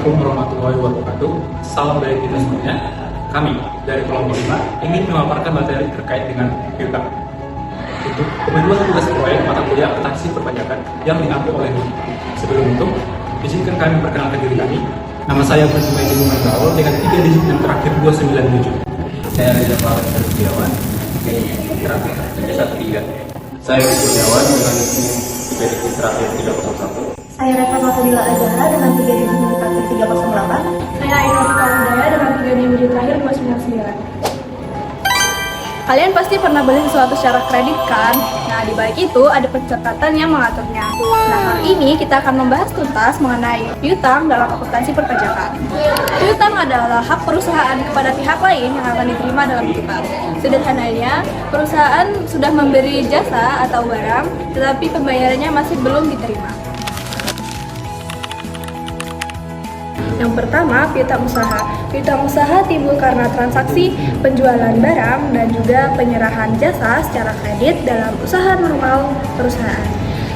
Assalamualaikum warahmatullahi wabarakatuh. Salam dari kita semuanya. Kami dari kelompok 5 ingin memaparkan materi terkait dengan piutang. Itu kebetulan tugas proyek mata kuliah akuntansi perpajakan yang diambil oleh HUI. Sebelum itu, izinkan kami memperkenalkan diri kami. Nama saya Faisal Muhammad dengan 3 digit yang terakhir 297. Saya Reza Fahad Setiawan, terakhir 313. Saya Kurniawan dengan 3 digit terakhir 301. Saya Reva Mafudila Azhara dengan 3 digit terakhir 308. Saya Aina Wadaya dengan 3 digit terakhir 299. Kalian pasti pernah beli sesuatu secara kredit kan? Nah, di balik itu ada pencatatan yang mengaturnya. Nah, kali ini kita akan membahas tuntas mengenai piutang dalam akuntansi perpajakan. Piutang adalah hak perusahaan kepada pihak lain yang akan diterima dalam piutang. Sederhananya, perusahaan sudah memberi jasa atau barang, tetapi pembayarannya masih belum diterima. Yang pertama, piutang usaha. Piutang usaha timbul karena transaksi penjualan barang dan juga penyerahan jasa secara kredit dalam usaha normal perusahaan.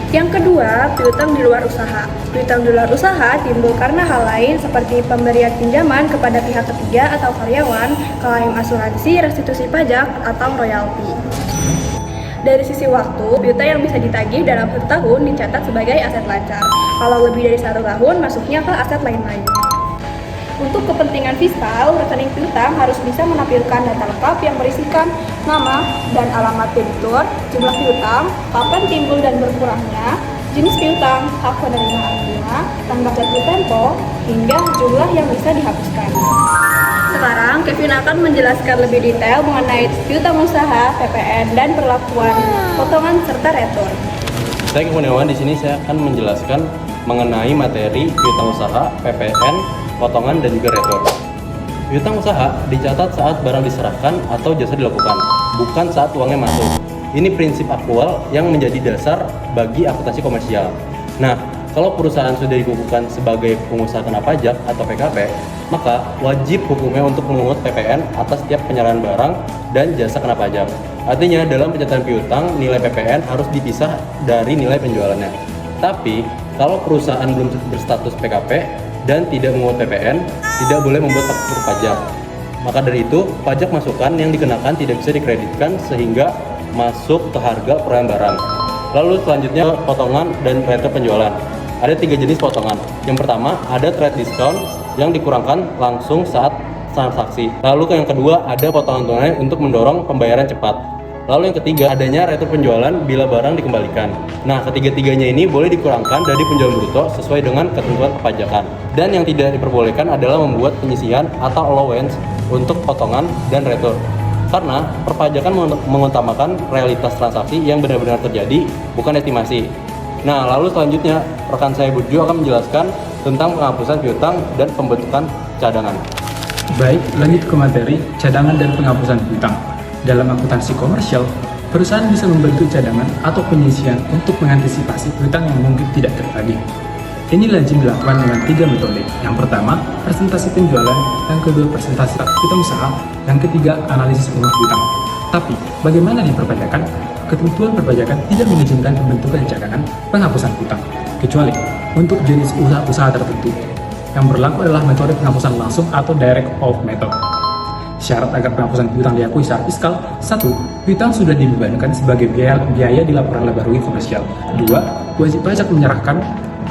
Yang kedua, piutang di luar usaha. Piutang di luar usaha timbul karena hal lain seperti pemberian pinjaman kepada pihak ketiga atau karyawan, klaim asuransi, restitusi pajak, atau royalti. Dari sisi waktu, piutang yang bisa ditagih dalam 1 tahun dicatat sebagai aset lancar. Kalau lebih dari 1 tahun, masuknya ke aset lain-lain. Untuk kepentingan fiskal, rekening piutang harus bisa menampilkan data lengkap yang berisikan nama dan alamat debitur, jumlah piutang, kapan timbul dan berkurangnya, jenis piutang, hak penerimaan bunga, tanggal jatuh tempo, hingga jumlah yang bisa dihapuskan. Sekarang, Kevin akan menjelaskan lebih detail mengenai piutang usaha, PPN, dan perlakuan potongan serta retur. Saya Kurniawan, di sini saya akan menjelaskan mengenai materi piutang usaha, PPN, potongan dan juga retur. Piutang usaha dicatat saat barang diserahkan atau jasa dilakukan, bukan saat uangnya masuk. Ini prinsip aktual yang menjadi dasar bagi akuntansi komersial. Nah, kalau perusahaan sudah dikukuhkan sebagai pengusaha kena pajak atau PKP, maka wajib hukumnya untuk memungut PPN atas setiap penyerahan barang dan jasa kena pajak. Artinya, dalam pencatatan piutang, nilai PPN harus dipisah dari nilai penjualannya. Tapi, kalau perusahaan belum berstatus PKP dan tidak memungut PPN, tidak boleh membuat faktur pajak. Maka dari itu, pajak masukan yang dikenakan tidak bisa dikreditkan sehingga masuk ke harga perolehan barang. Lalu selanjutnya potongan dan retur penjualan. Ada 3 jenis potongan. Yang pertama, ada trade discount yang dikurangkan langsung saat transaksi. Lalu yang kedua, ada potongan tunai untuk mendorong pembayaran cepat. Lalu yang ketiga, adanya retur penjualan bila barang dikembalikan. Nah, ketiga-tiganya ini boleh dikurangkan dari penjualan bruto sesuai dengan ketentuan perpajakan. Dan yang tidak diperbolehkan adalah membuat penyisihan atau allowance untuk potongan dan retur. Karena perpajakan mengutamakan realitas transaksi yang benar-benar terjadi, bukan estimasi. Nah, lalu selanjutnya, rekan saya Burjo akan menjelaskan tentang penghapusan piutang dan pembentukan cadangan. Baik, lanjut ke materi cadangan dan penghapusan piutang. Dalam akuntansi komersial, perusahaan bisa membentuk cadangan atau penyisihan untuk mengantisipasi piutang yang mungkin tidak tertagih. Ini lazim dilakukan dengan 3 metode. Yang pertama, presentasi penjualan, yang kedua, presentasi piutang usaha, yang ketiga, analisis uang piutang. Tapi, bagaimana di perpajakan? Ketentuan perpajakan tidak mengizinkan pembentukan cadangan penghapusan piutang, kecuali untuk jenis usaha tertentu. Yang berlaku adalah metode penghapusan langsung atau direct off method. Syarat agar penghapusan piutang diakui secara fiskal: 1. Piutang sudah dibebankan sebagai biaya di laporan laba rugi komersial. 2. Wajib pajak menyerahkan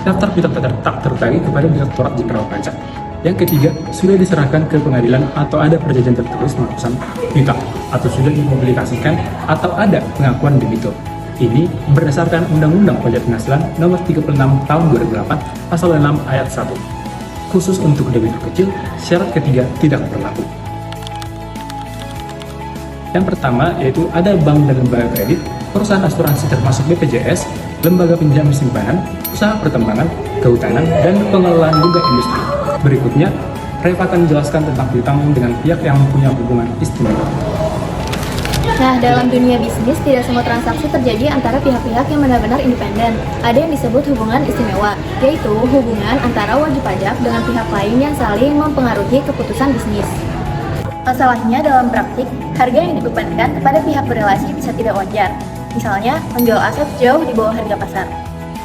daftar piutang tak tertagih kepada Direktorat Jenderal Pajak. Yang ketiga, sudah diserahkan ke pengadilan atau ada perjanjian tertulis penghapusan piutang, atau sudah dipublikasikan atau ada pengakuan debitur. Ini berdasarkan Undang-Undang Pajak Penghasilan Nomor 36 Tahun 2008 Pasal 6 Ayat 1. Khusus untuk debitur kecil, syarat ketiga tidak berlaku. Yang pertama yaitu ada bank dan lembaga kredit, perusahaan asuransi termasuk BPJS, lembaga pinjam simpanan, usaha pertambangan, kehutanan, dan pengelolaan juga industri. Berikutnya, Reva akan menjelaskan tentang piutang dengan pihak yang mempunyai hubungan istimewa. Nah, dalam dunia bisnis, tidak semua transaksi terjadi antara pihak-pihak yang benar-benar independen. Ada yang disebut hubungan istimewa, yaitu hubungan antara wajib pajak dengan pihak lain yang saling mempengaruhi keputusan bisnis. Masalahnya dalam praktik, harga yang dibebankan kepada pihak berelasi bisa tidak wajar. Misalnya, menjual aset jauh di bawah harga pasar.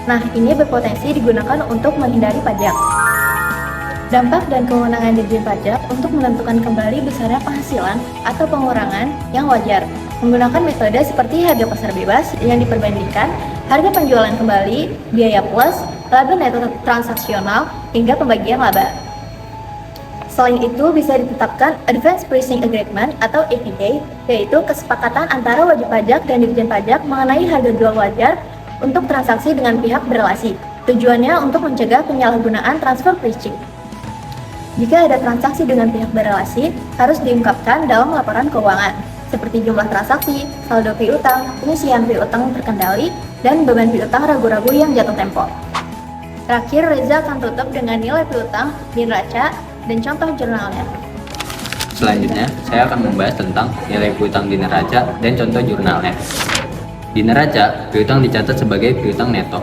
Nah, ini berpotensi digunakan untuk menghindari pajak. Dampak dan kewenangan Dirjen Pajak untuk menentukan kembali besarnya penghasilan atau pengurangan yang wajar menggunakan metode seperti harga pasar bebas yang diperbandingkan, harga penjualan kembali, biaya plus, laba neto transaksional, hingga pembagian laba. Selain itu, bisa ditetapkan Advance Pricing Agreement atau APA, yaitu kesepakatan antara wajib pajak dan Dirjen Pajak mengenai harga jual wajar untuk transaksi dengan pihak berelasi. Tujuannya untuk mencegah penyalahgunaan transfer pricing. Jika ada transaksi dengan pihak berelasi, harus diungkapkan dalam laporan keuangan, seperti jumlah transaksi, saldo piutang, pengisian piutang terkendali, dan beban piutang ragu-ragu yang jatuh tempo. Terakhir, Reza akan tutup dengan nilai piutang di neraca dan contoh jurnalnya. Selanjutnya, saya akan membahas tentang nilai piutang di neraca dan contoh jurnalnya. Di neraca, piutang dicatat sebagai piutang neto,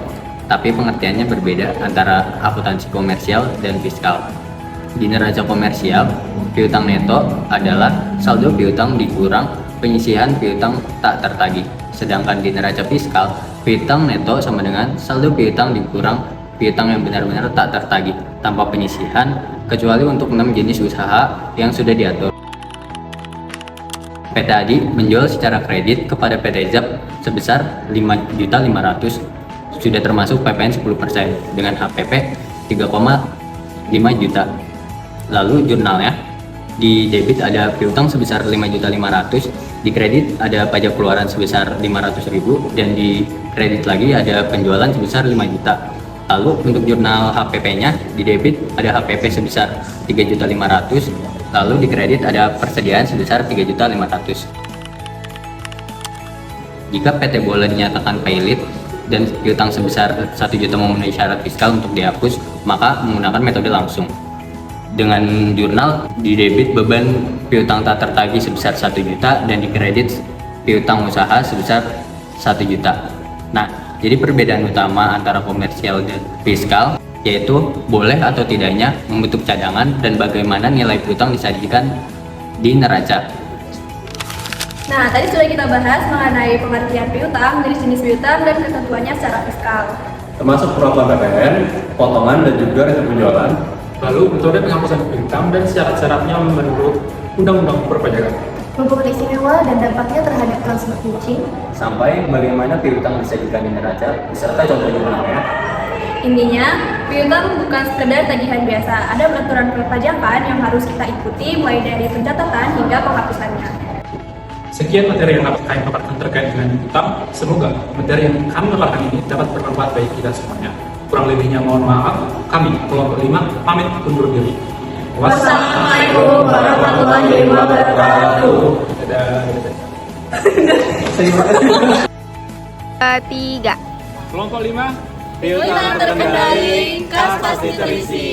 tapi pengertiannya berbeda antara akuntansi komersial dan fiskal. Di neraca komersial, piutang neto adalah saldo piutang dikurang penyisihan piutang tak tertagih. Sedangkan di neraca fiskal, piutang neto sama dengan saldo piutang dikurang piutang yang benar-benar tak tertagih tanpa penyisihan, kecuali untuk 6 jenis usaha yang sudah diatur. PT Adi menjual secara kredit kepada PT Zap sebesar 5.500.000, sudah termasuk PPN 10% dengan HPP 3,5 juta. Lalu jurnalnya, di debit ada piutang sebesar 5.500.000, di kredit ada pajak keluaran sebesar 500.000, dan di kredit lagi ada penjualan sebesar 5 juta. Lalu untuk jurnal HPP-nya, di debit ada HPP sebesar 3.500.000, lalu di kredit ada persediaan sebesar 3.500.000. Jika PT boleh dinyatakan pailit dan piutang sebesar 1 juta memenuhi syarat fiskal untuk dihapus, maka menggunakan metode langsung. Dengan jurnal, di debit beban piutang tak tertagih sebesar 1 juta dan di kredit piutang usaha sebesar 1 juta. Nah, jadi perbedaan utama antara komersial dan fiskal yaitu boleh atau tidaknya membentuk cadangan dan bagaimana nilai piutang disajikan di neraca. Nah, tadi sudah kita bahas mengenai pengertian piutang, jenis-jenis piutang, dan ketentuannya secara fiskal. Termasuk peraturan PPN, potongan, dan juga retur penjualan. Lalu metode penghapusan piutang dan syarat-syaratnya menurut Undang-Undang Perpajakan. Hukuman istimewa dan dampaknya terhadap transfer pricing. Sampai bagaimana piutang disajikan di neraca beserta contoh jurnalnya. Intinya, piutang bukan sekedar tagihan biasa, ada peraturan perpajakan yang harus kita ikuti mulai dari pencatatan hingga penghapusannya. Sekian materi yang dapat kami paparkan terkait dengan piutang. Semoga materi yang kami paparkan ini dapat bermanfaat bagi kita semuanya. Kurang lebihnya mohon maaf. Kami, kelompok 5, pamit undur diri. Wassalamualaikum warahmatullahi wabarakatuh. Ketiga. Kelompok 5, Piutang terkendali, kas pasti terisi.